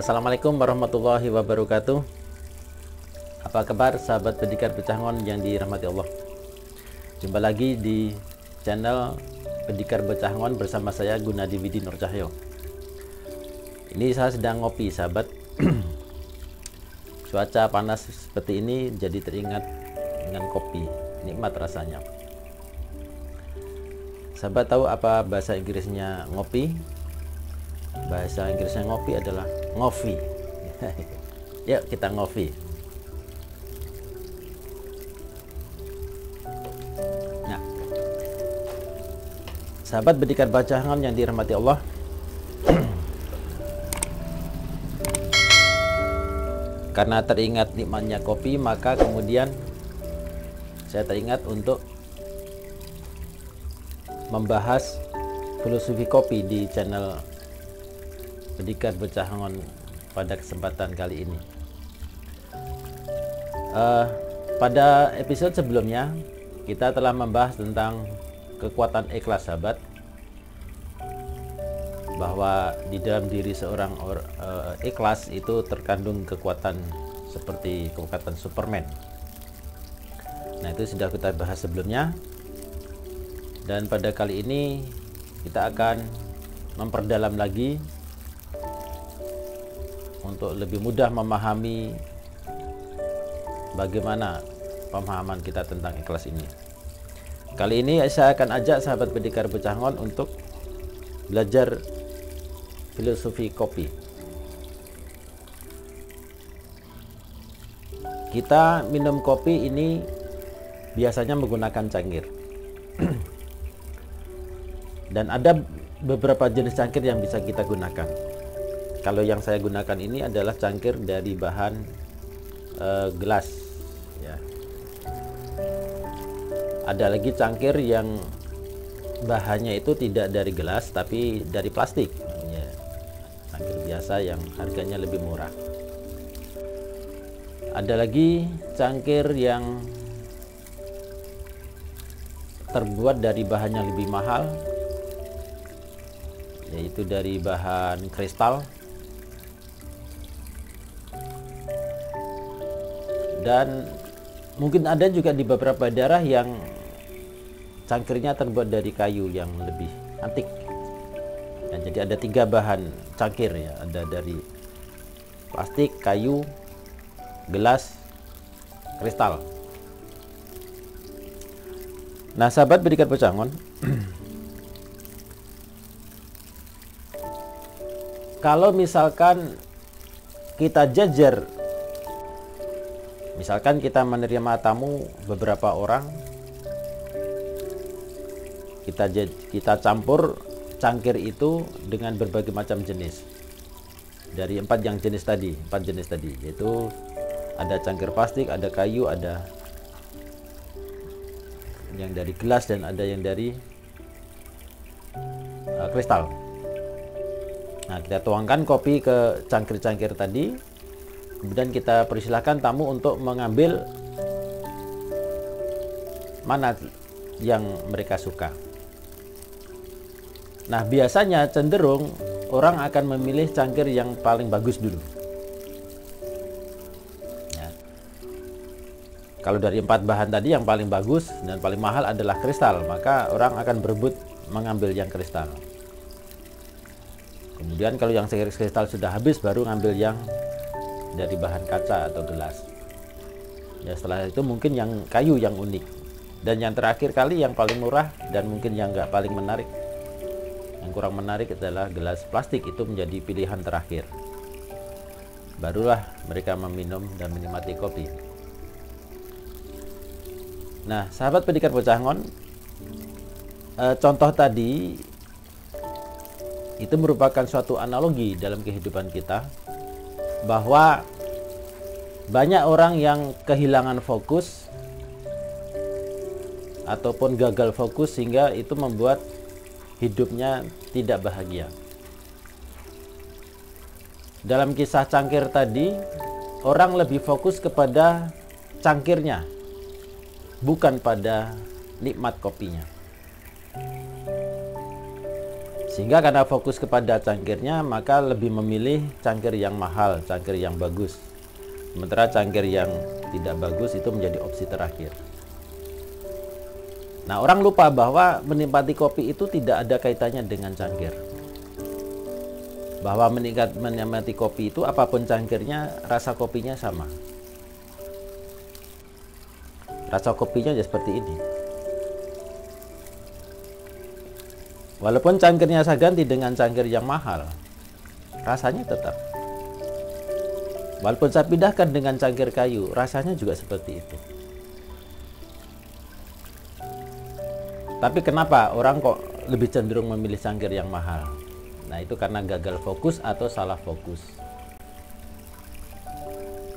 Assalamualaikum warahmatullahi wabarakatuh. Apa kabar sahabat Pendikar Becangon yang dirahmati Allah? Jumpa lagi di channel Pendikar Becangon bersama saya Gunadi Widi Nur Cahyo. Ini saya sedang ngopi sahabat. Cuaca panas seperti ini jadi teringat dengan kopi, nikmat rasanya. Sahabat tahu apa bahasa Inggrisnya ngopi? Bahasa Inggrisnya ngopi adalah ngopi. Yuk kita ngopi. Nah, sahabat Pendikar Becangon yang dirahmati Allah, karena teringat nikmatnya kopi, maka kemudian saya teringat untuk membahas filosofi kopi di channel Pendikar Becangon pada kesempatan kali ini. Pada episode sebelumnya kita telah membahas tentang kekuatan ikhlas sahabat, bahwa di dalam diri seorang ikhlas itu terkandung kekuatan seperti kekuatan Superman. Nah, itu sudah kita bahas sebelumnya, dan pada kali ini kita akan memperdalam lagi untuk lebih mudah memahami bagaimana pemahaman kita tentang ikhlas ini. Kali ini saya akan ajak sahabat Pendikar Becangon untuk belajar filosofi kopi. Kita minum kopi ini biasanya menggunakan cangkir. Dan ada beberapa jenis cangkir yang bisa kita gunakan. Kalau yang saya gunakan ini adalah cangkir dari bahan gelas, ya. Ada lagi cangkir yang bahannya itu tidak dari gelas tapi dari plastik, ya. Cangkir biasa yang harganya lebih murah. Ada lagi cangkir yang terbuat dari bahan yang lebih mahal, yaitu dari bahan kristal. Dan mungkin ada juga di beberapa daerah yang cangkirnya terbuat dari kayu yang lebih antik. Nah, jadi ada 3 bahan cangkir, ya. Ada dari plastik, kayu, gelas, kristal. Nah, sahabat Pendikar Becangon, kalau misalkan kita jajar, misalkan kita menerima tamu beberapa orang, kita campur cangkir itu dengan berbagai macam jenis. Dari 4 jenis tadi, yaitu ada cangkir plastik, ada kayu, ada yang dari gelas, dan ada yang dari kristal. Nah, kita tuangkan kopi ke cangkir-cangkir tadi. Kemudian kita persilahkan tamu untuk mengambil mana yang mereka suka. Nah, biasanya cenderung orang akan memilih cangkir yang paling bagus dulu. Ya. Kalau dari 4 bahan tadi yang paling bagus dan paling mahal adalah kristal, maka orang akan berebut mengambil yang kristal. Kemudian kalau yang kristal sudah habis, baru ngambil yang dari bahan kaca atau gelas. Ya, setelah itu mungkin yang kayu yang unik. Dan yang terakhir kali yang paling murah dan mungkin yang nggak paling menarik, Yang kurang menarik adalah gelas plastik, itu menjadi pilihan terakhir. Barulah mereka meminum dan menikmati kopi. Nah, sahabat pendidikan Bocangon, contoh tadi itu merupakan suatu analogi dalam kehidupan kita, bahwa banyak orang yang kehilangan fokus ataupun gagal fokus sehingga itu membuat hidupnya tidak bahagia. Dalam kisah cangkir tadi, orang lebih fokus kepada cangkirnya, bukan pada nikmat kopinya. Sehingga karena fokus kepada cangkirnya, maka lebih memilih cangkir yang mahal, cangkir yang bagus. Sementara cangkir yang tidak bagus itu menjadi opsi terakhir. Nah, orang lupa bahwa menikmati kopi itu tidak ada kaitannya dengan cangkir. Bahwa menikmati kopi itu apapun cangkirnya, rasa kopinya sama. Rasa kopinya ya seperti ini. Walaupun cangkirnya saya ganti dengan cangkir yang mahal, rasanya tetap. Walaupun saya pindahkan dengan cangkir kayu, rasanya juga seperti itu. Tapi kenapa orang kok lebih cenderung memilih cangkir yang mahal? Nah, itu karena gagal fokus atau salah fokus.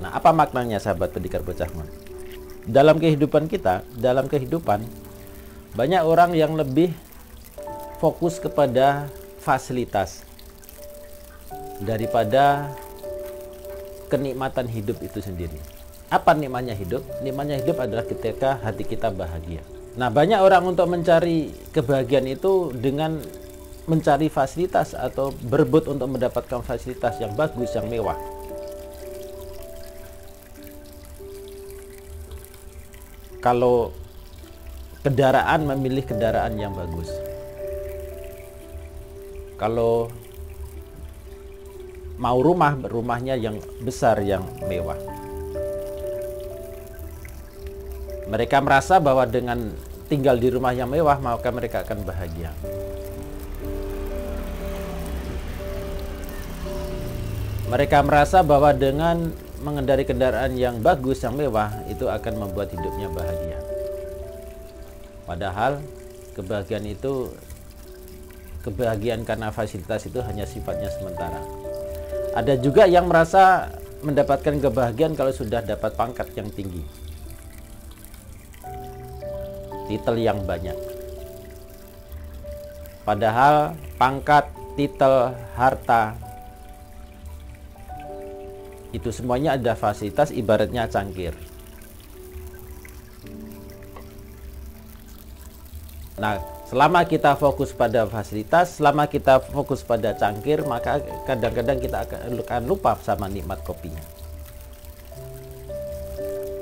Nah, apa maknanya sahabat pendidikan Bocangon? Dalam kehidupan kita, dalam kehidupan, banyak orang yang lebih fokus kepada fasilitas daripada kenikmatan hidup itu sendiri. Apa nikmatnya hidup? Nikmatnya hidup adalah ketika hati kita bahagia. Nah, banyak orang untuk mencari kebahagiaan itu dengan mencari fasilitas atau berebut untuk mendapatkan fasilitas yang bagus, yang mewah. Kalau kendaraan, memilih kendaraan yang bagus. Kalau mau rumah, rumahnya yang besar, yang mewah. Mereka merasa bahwa dengan tinggal di rumah yang mewah, maka mereka akan bahagia. Mereka merasa bahwa dengan mengendarai kendaraan yang bagus, yang mewah, itu akan membuat hidupnya bahagia. Padahal kebahagiaan karena fasilitas itu hanya sifatnya sementara. Ada juga yang merasa mendapatkan kebahagiaan kalau sudah dapat pangkat yang tinggi, titel yang banyak. Padahal pangkat, titel, harta, itu semuanya ada fasilitas, ibaratnya cangkir. Nah, selama kita fokus pada fasilitas, selama kita fokus pada cangkir, maka kadang-kadang kita akan lupa sama nikmat kopinya.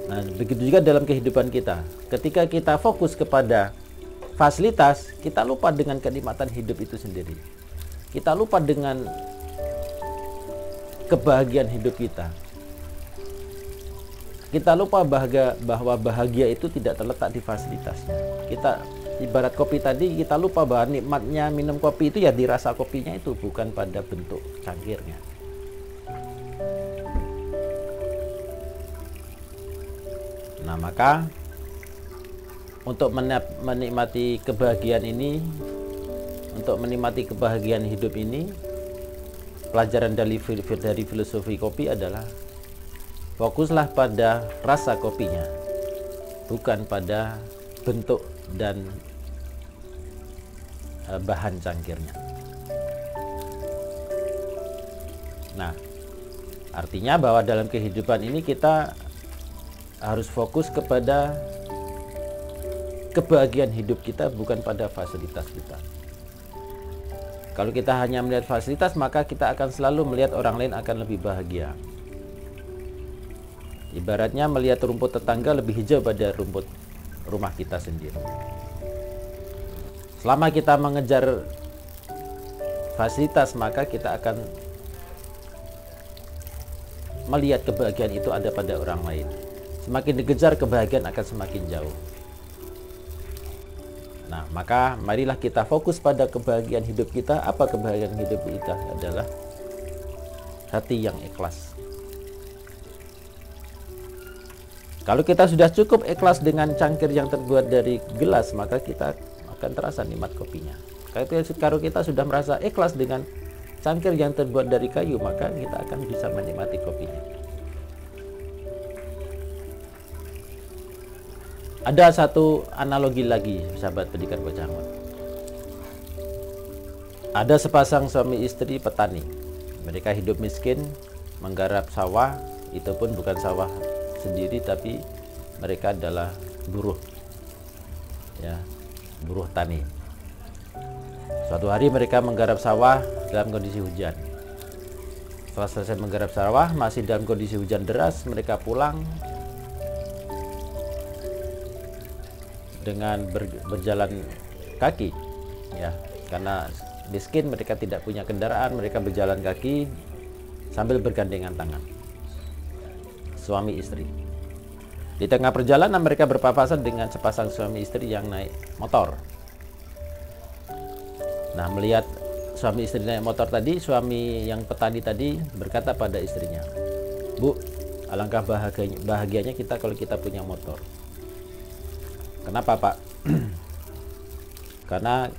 Nah, begitu juga dalam kehidupan kita. Ketika kita fokus kepada fasilitas, kita lupa dengan kenikmatan hidup itu sendiri. Kita lupa dengan kebahagiaan hidup kita. Kita lupa bahwa bahagia itu tidak terletak di fasilitasnya. Kita ibarat kopi tadi, kita lupa bahwa nikmatnya minum kopi itu ya dirasa kopinya itu, bukan pada bentuk cangkirnya. Nah, maka untuk menikmati kebahagiaan ini, untuk menikmati kebahagiaan hidup ini, pelajaran dari filosofi kopi adalah fokuslah pada rasa kopinya, bukan pada bentuk dan bahan cangkirnya. Nah, artinya bahwa dalam kehidupan ini kita harus fokus kepada kebahagiaan hidup kita, bukan pada fasilitas kita. Kalau kita hanya melihat fasilitas, maka kita akan selalu melihat orang lain akan lebih bahagia. Ibaratnya melihat rumput tetangga lebih hijau pada rumput rumah kita sendiri. Selama kita mengejar fasilitas, maka kita akan melihat kebahagiaan itu ada pada orang lain. Semakin dikejar, kebahagiaan akan semakin jauh. Nah, maka marilah kita fokus pada kebahagiaan hidup kita. Apa kebahagiaan hidup kita? Adalah hati yang ikhlas. Kalau kita sudah cukup ikhlas dengan cangkir yang terbuat dari gelas, maka kita akan terasa nikmat kopinya. Kalau kita sudah merasa ikhlas dengan cangkir yang terbuat dari kayu, maka kita akan bisa menikmati kopinya. Ada satu analogi lagi, sahabat pendidikan Bocah Ngon. Ada sepasang suami istri petani. Mereka hidup miskin, menggarap sawah. Itu pun bukan sawah sendiri, tapi mereka adalah buruh, ya, buruh tani. Suatu hari mereka menggarap sawah dalam kondisi hujan. Setelah selesai menggarap sawah, masih dalam kondisi hujan deras, mereka pulang dengan berjalan kaki, ya, karena miskin, mereka tidak punya kendaraan, mereka berjalan kaki sambil bergandengan tangan, suami istri. Di tengah perjalanan mereka berpapasan dengan sepasang suami istri yang naik motor. Nah, melihat suami istri naik motor tadi, suami yang petani tadi berkata pada istrinya, "Bu, alangkah bahagianya kita kalau kita punya motor." Kenapa, Pak? Karena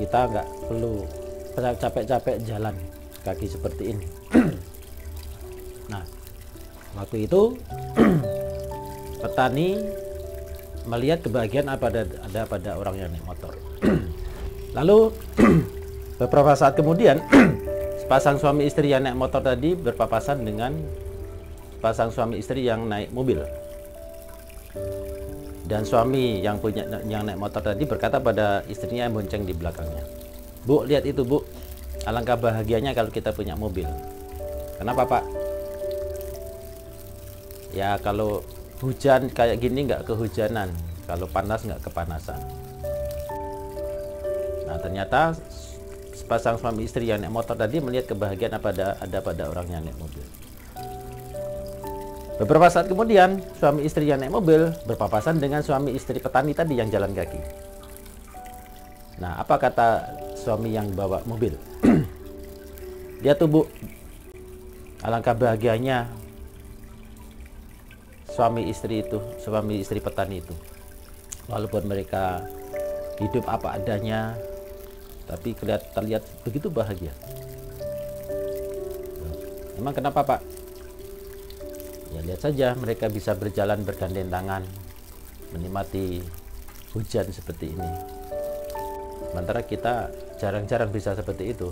kita nggak perlu capek-capek jalan kaki seperti ini. Nah, waktu itu petani melihat kebahagiaan ada pada orang yang naik motor. Lalu beberapa saat kemudian sepasang suami istri yang naik motor tadi berpapasan dengan sepasang suami istri yang naik mobil. Dan suami yang naik motor tadi berkata pada istrinya yang bonceng di belakangnya, "Bu, lihat itu, Bu. Alangkah bahagianya kalau kita punya mobil." "Kenapa, Pak?" "Ya, kalau hujan kayak gini nggak kehujanan, kalau panas nggak kepanasan." Nah, ternyata sepasang suami istri yang naik motor tadi melihat kebahagiaan ada pada orang yang naik mobil. Beberapa saat kemudian, suami istri yang naik mobil berpapasan dengan suami istri petani tadi yang jalan kaki. Nah, apa kata suami yang bawa mobil? "Dia tuh, Bu, alangkah bahagianya suami istri petani itu. Walaupun mereka hidup apa adanya, tapi terlihat begitu bahagia." "Emang kenapa, Pak?" "Ya, lihat saja, mereka bisa berjalan bergandeng tangan, menikmati hujan seperti ini. Sementara kita jarang-jarang bisa seperti itu,"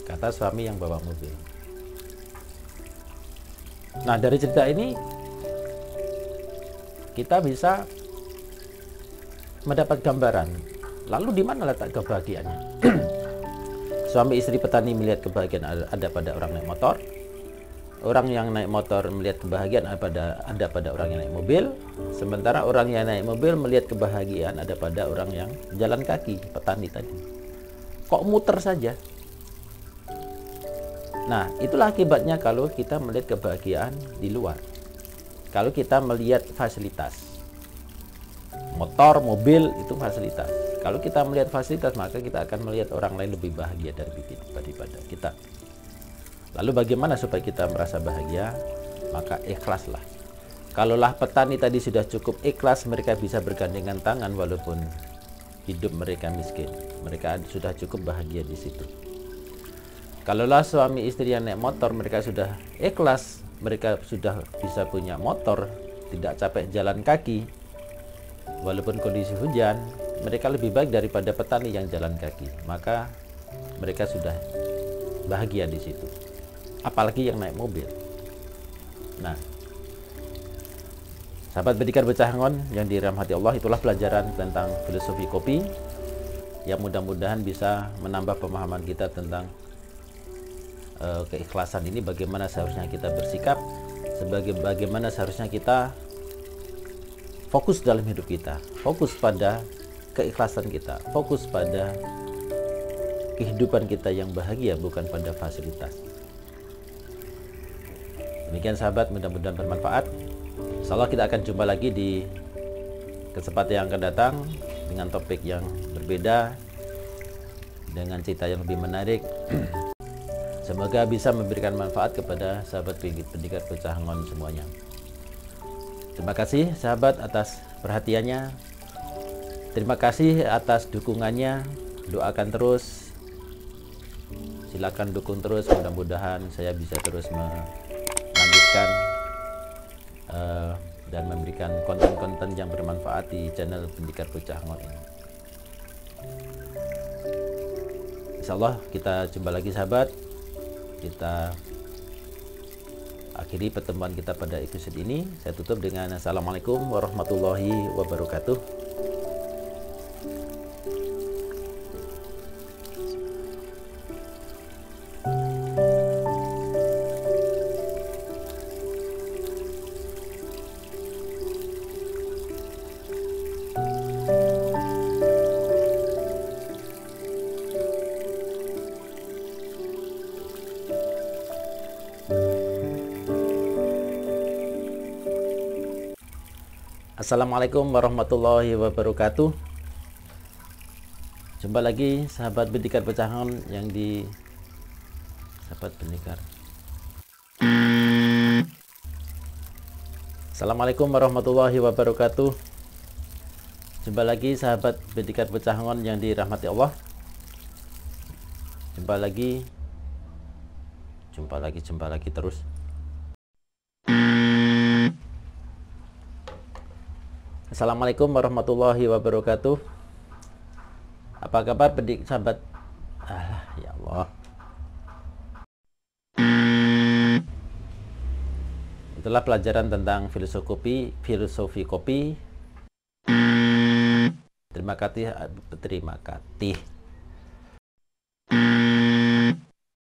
kata suami yang bawa mobil. Nah, dari cerita ini kita bisa mendapat gambaran, lalu di mana letak kebahagiaannya? Suami istri petani melihat kebahagiaan ada pada orang naik motor. Orang yang naik motor melihat kebahagiaan ada pada orang yang naik mobil. Sementara orang yang naik mobil melihat kebahagiaan ada pada orang yang jalan kaki, petani tadi. Kok muter saja? Nah, itulah akibatnya kalau kita melihat kebahagiaan di luar. Kalau kita melihat fasilitas, motor, mobil itu fasilitas. Kalau kita melihat fasilitas, maka kita akan melihat orang lain lebih bahagia daripada kita. Lalu bagaimana supaya kita merasa bahagia? Maka ikhlaslah. Kalaulah petani tadi sudah cukup ikhlas, mereka bisa bergandengan tangan walaupun hidup mereka miskin. Mereka sudah cukup bahagia di situ. Kalaulah suami istri yang naik motor, mereka sudah ikhlas, mereka sudah bisa punya motor, tidak capek jalan kaki, walaupun kondisi hujan, mereka lebih baik daripada petani yang jalan kaki. Maka mereka sudah bahagia di situ. Apalagi yang naik mobil. Nah, sahabat pendidikan Bocah Ngon yang dirahmati Allah, itulah pelajaran tentang filosofi kopi yang mudah-mudahan bisa menambah pemahaman kita tentang keikhlasan ini, bagaimana seharusnya kita bersikap, bagaimana seharusnya kita fokus dalam hidup kita, fokus pada keikhlasan kita, fokus pada kehidupan kita yang bahagia, bukan pada fasilitas. Demikian sahabat, mudah-mudahan bermanfaat. Insyaallah kita akan jumpa lagi di kesempatan yang akan datang dengan topik yang berbeda, dengan cerita yang lebih menarik. Semoga bisa memberikan manfaat kepada sahabat pendengar Pecahangon semuanya. Terima kasih sahabat atas perhatiannya. Terima kasih atas dukungannya. Doakan terus. Silakan dukung terus. Mudah-mudahan saya bisa terus melanjutkan dan memberikan konten-konten yang bermanfaat di channel Pendekar Pecahangon ini. Insya Allah kita jumpa lagi sahabat. Kita akhiri pertemuan kita pada episode ini. Saya tutup dengan Assalamualaikum warahmatullahi wabarakatuh. Assalamualaikum warahmatullahi wabarakatuh. Jumpa lagi sahabat Pendekar Pecahangon yang di sahabat pendekar. Assalamualaikum warahmatullahi wabarakatuh. Jumpa lagi sahabat Pendekar Pecahangon yang dirahmati Allah. Jumpa lagi terus. Assalamualaikum warahmatullahi wabarakatuh. Apa kabar sahabat? Ya Allah. Itulah pelajaran tentang filosofi kopi. Terima kasih.